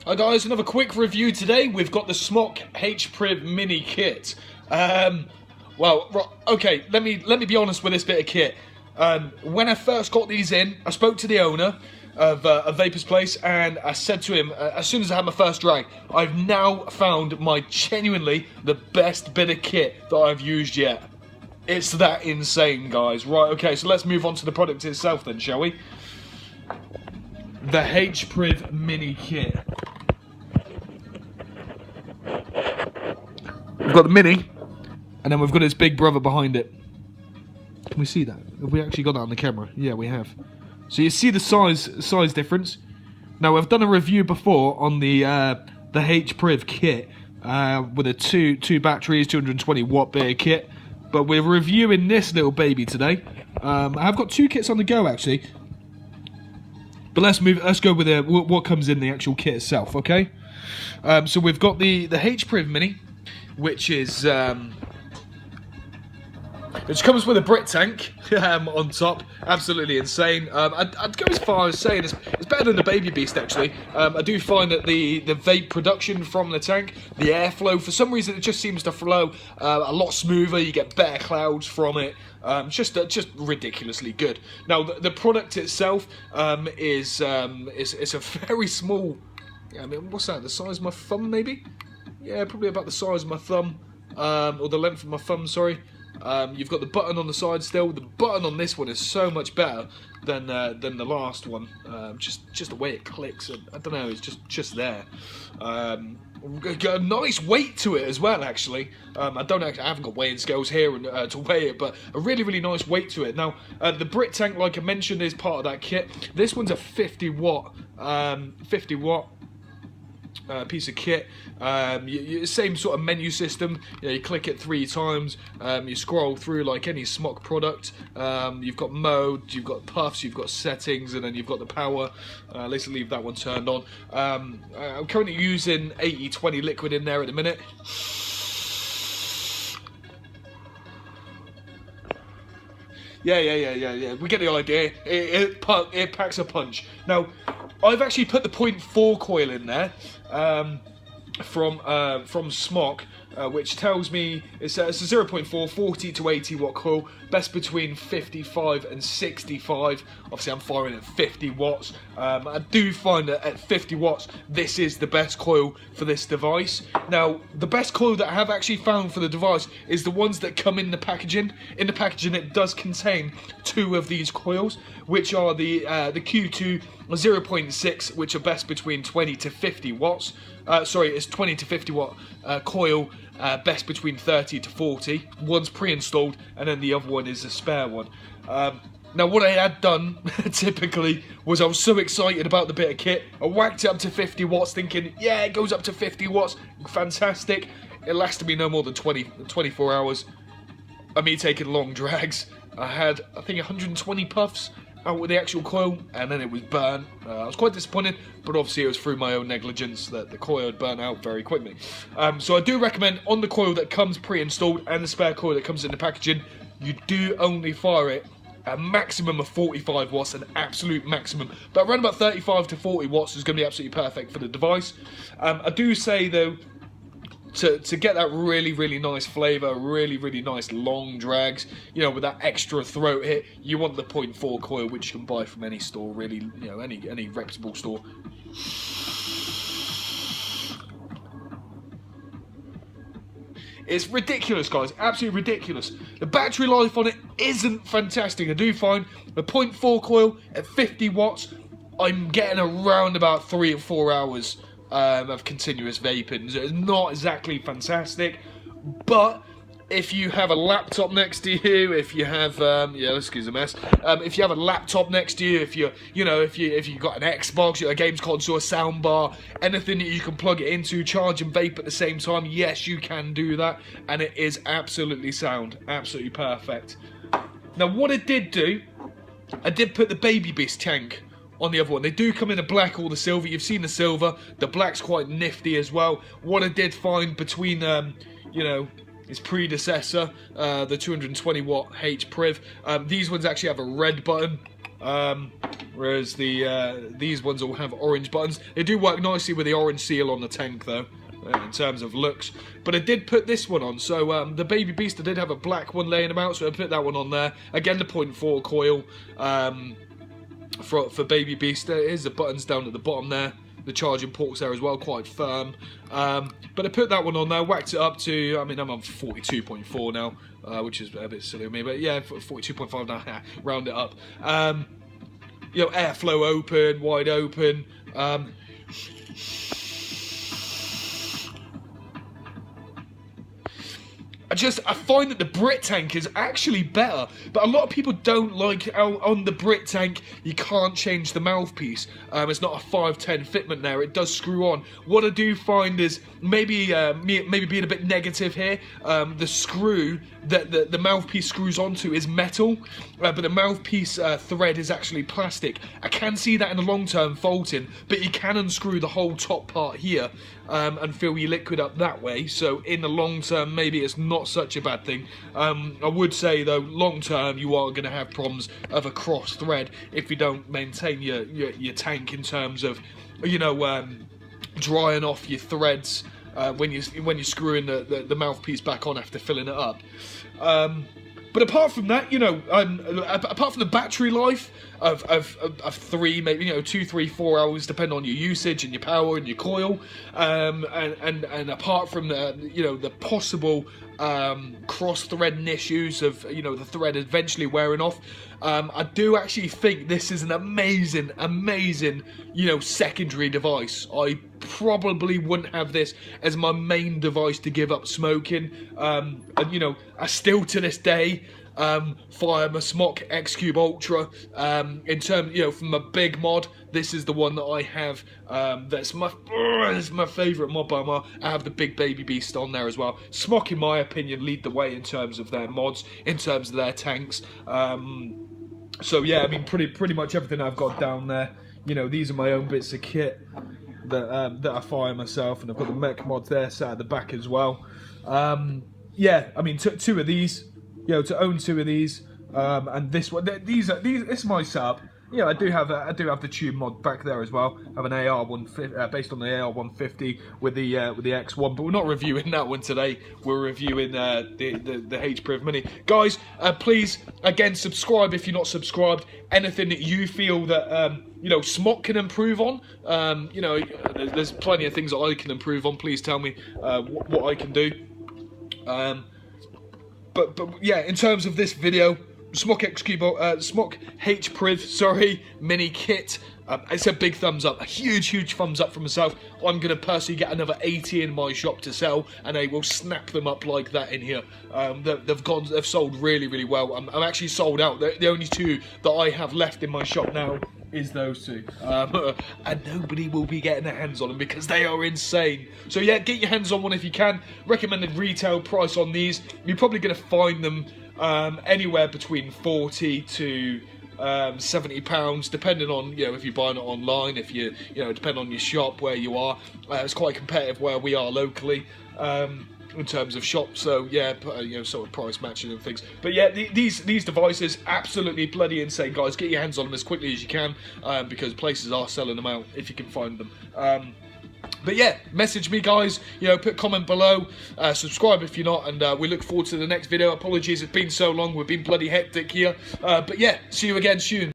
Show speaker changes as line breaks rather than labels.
Hi guys, another quick review today. We've got the Smok H-Priv Mini kit. Okay, let me be honest with this bit of kit. When I first got these in, I spoke to the owner of Vapor's Place, and I said to him, as soon as I had my first drag, I've now found genuinely the best bit of kit that I've used yet. It's that insane, guys. Right, okay, so let's move on to the product itself then, shall we? The H-Priv Mini kit. We've got the Mini, and then we've got its big brother behind it. Can we see that? Have we actually got that on the camera? Yeah, we have. So you see the size difference. Now, I've done a review before on the H-Priv kit with a two batteries, 220 watt bit of kit. But we're reviewing this little baby today. I've got two kits on the go actually. But let's go with what comes in the actual kit itself, okay? So we've got the H-Priv Mini, which is which comes with a Brit tank on top. Absolutely insane. I'd go as far as saying it's better than the Baby Beast actually. I do find that the vape production from the tank, the airflow, for some reason it just seems to flow a lot smoother. You get better clouds from it. Just ridiculously good. Now the product itself is a very small. I mean, what's that? The size of my thumb, maybe? Yeah, probably about the size of my thumb, or the length of my thumb. Sorry. You've got the button on the side still. The button on this one is so much better than the last one. Just the way it clicks. I don't know. It's just there. Got a nice weight to it as well. Actually, I haven't got weighing scales here to weigh it, but a really nice weight to it. Now, the Brit tank, like I mentioned, is part of that kit. This one's a 50 watt. Piece of kit. Same sort of menu system. You click it 3 times. You scroll through like any Smok product. You've got modes, you've got puffs, you've got settings, and then you've got the power. Let's leave that one turned on. I'm currently using 80/20 liquid in there at the minute. Yeah. We get the idea. It packs a punch. Now, I've actually put the 0.4 coil in there from Smok, which tells me it's a 0.4, 40 to 80 watt coil, best between 55 and 65. Obviously, I'm firing at 50 watts. I do find that at 50 watts, this is the best coil for this device. Now, the best coil that I have actually found for the device is the ones that come in the packaging. In the packaging, it does contain 2 of these coils, which are the kthe 0.6, which are best between 20 to 50 watts. It's 20 to 50 watt coil, best between 30 to 40. One's pre-installed, and then the other one is a spare one. Now, what I had done, typically, was I was so excited about the bit of kit, I whacked it up to 50 watts, thinking, yeah, it goes up to 50 watts, fantastic. It lasted me no more than 24 hours of me taking long drags. I had, I think, 120 puffs out with the actual coil, and then it was burnt. I was quite disappointed, but obviously it was through my own negligence that the coil had burnt out very quickly. So I do recommend, on the coil that comes pre-installed and the spare coil that comes in the packaging, you do only fire it a maximum of 45 watts, an absolute maximum. But around about 35 to 40 watts is going to be absolutely perfect for the device. I do say though, to get that really nice flavour, really nice long drags, you know, with that extra throat hit, you want the 0.4 coil, which you can buy from any store, really, you know, any reputable store. It's ridiculous, guys, absolutely ridiculous. The battery life on it isn't fantastic. I do find the 0.4 coil at 50 watts, I'm getting around about 3 or 4 hours of continuous vaping. So it's not exactly fantastic, but if you have a laptop next to you, if you have excuse the mess, if you have a laptop next to you, if you've got an Xbox, a games console, a soundbar, anything that you can plug it into, charge and vape at the same time, yes, you can do that, and it is absolutely sound, absolutely perfect. Now, what I did do, I did put the Baby Beast tank on the other one. They do come in a black or the silver. You've seen the silver. The black's quite nifty as well. What I did find between, its predecessor, the 220 watt H-Priv, these ones actually have a red button. Whereas these ones all have orange buttons. They do work nicely with the orange seal on the tank though, in terms of looks. But I did put this one on, so the Baby Beast, I did have a black one laying about, so I put that one on there. Again, the 0.4 coil for Baby Beast. There is the buttons down at the bottom there. The charging ports there as well, quite firm. But I put that one on there, whacked it up to, I mean, I'm on 42.4 now, which is a bit silly of me, but yeah, 42.5 now, round it up. You know, airflow open, wide open. I find that the Brit tank is actually better, but a lot of people don't like how on the Brit tank you can't change the mouthpiece. It's not a 510 fitment there, it does screw on. What I do find is, maybe being a bit negative here, the screw that the mouthpiece screws onto is metal, but the mouthpiece thread is actually plastic. I can see that in the long term faulting, but you can unscrew the whole top part here and fill your liquid up that way, so in the long term maybe it's not such a bad thing. I would say though, long term you are going to have problems of a cross thread if you don't maintain your tank in terms of, you know, drying off your threads when you're screwing the mouthpiece back on after filling it up. But apart from that, you know, apart from the battery life of 3, maybe, you know, 2, 3, 4 hours, depending on your usage and your power and your coil, and apart from the, you know, the possible cross-threading issues of, you know, the thread eventually wearing off, I do actually think this is an amazing, you know, secondary device. I probably wouldn't have this as my main device to give up smoking, and you know, I still to this day fire my Smok X-Priv Ultra. In terms, you know, from a big mod, this is the one that I have. That's my favourite mod by far. I have the big Baby Beast on there as well. Smok, in my opinion, lead the way in terms of their mods, in terms of their tanks. So yeah, I mean, pretty much everything I've got down there. You know, these are my own bits of kit that I fire myself, and I've got the mech mods there sat at the back as well. Yeah, I mean, two of these. You know, to own 2 of these, and this one, this is my setup. Yeah, I do have the tube mod back there as well. I have an AR-150 based on the AR-150 with the X1, but we're not reviewing that one today. We're reviewing the H-Priv Mini. Guys, please again subscribe if you're not subscribed. Anything that you feel that you know, Smok can improve on. You know, there's plenty of things that I can improve on. Please tell me what I can do. But yeah, in terms of this video, Smok H-Priv, sorry, Mini kit. It's a big thumbs up, a huge thumbs up from myself. I'm going to personally get another 80 in my shop to sell, and I will snap them up like that in here. They've sold really well. I'm actually sold out. The only 2 that I have left in my shop now is those 2, and nobody will be getting their hands on them because they are insane. So yeah, get your hands on one if you can. Recommended retail price on these, you're probably going to find them anywhere between 40 to £70, depending on, you know, if you're buying it online, if you know, depending on your shop where you are. It's quite competitive where we are locally. In terms of shops, so yeah, you know, sort of price matching and things. But yeah, these devices, absolutely bloody insane, guys. Get your hands on them as quickly as you can, because places are selling them out if you can find them. But yeah, message me, guys. You know, put a comment below, subscribe if you're not, and we look forward to the next video. Apologies, it's been so long. We've been bloody hectic here, but yeah, see you again soon.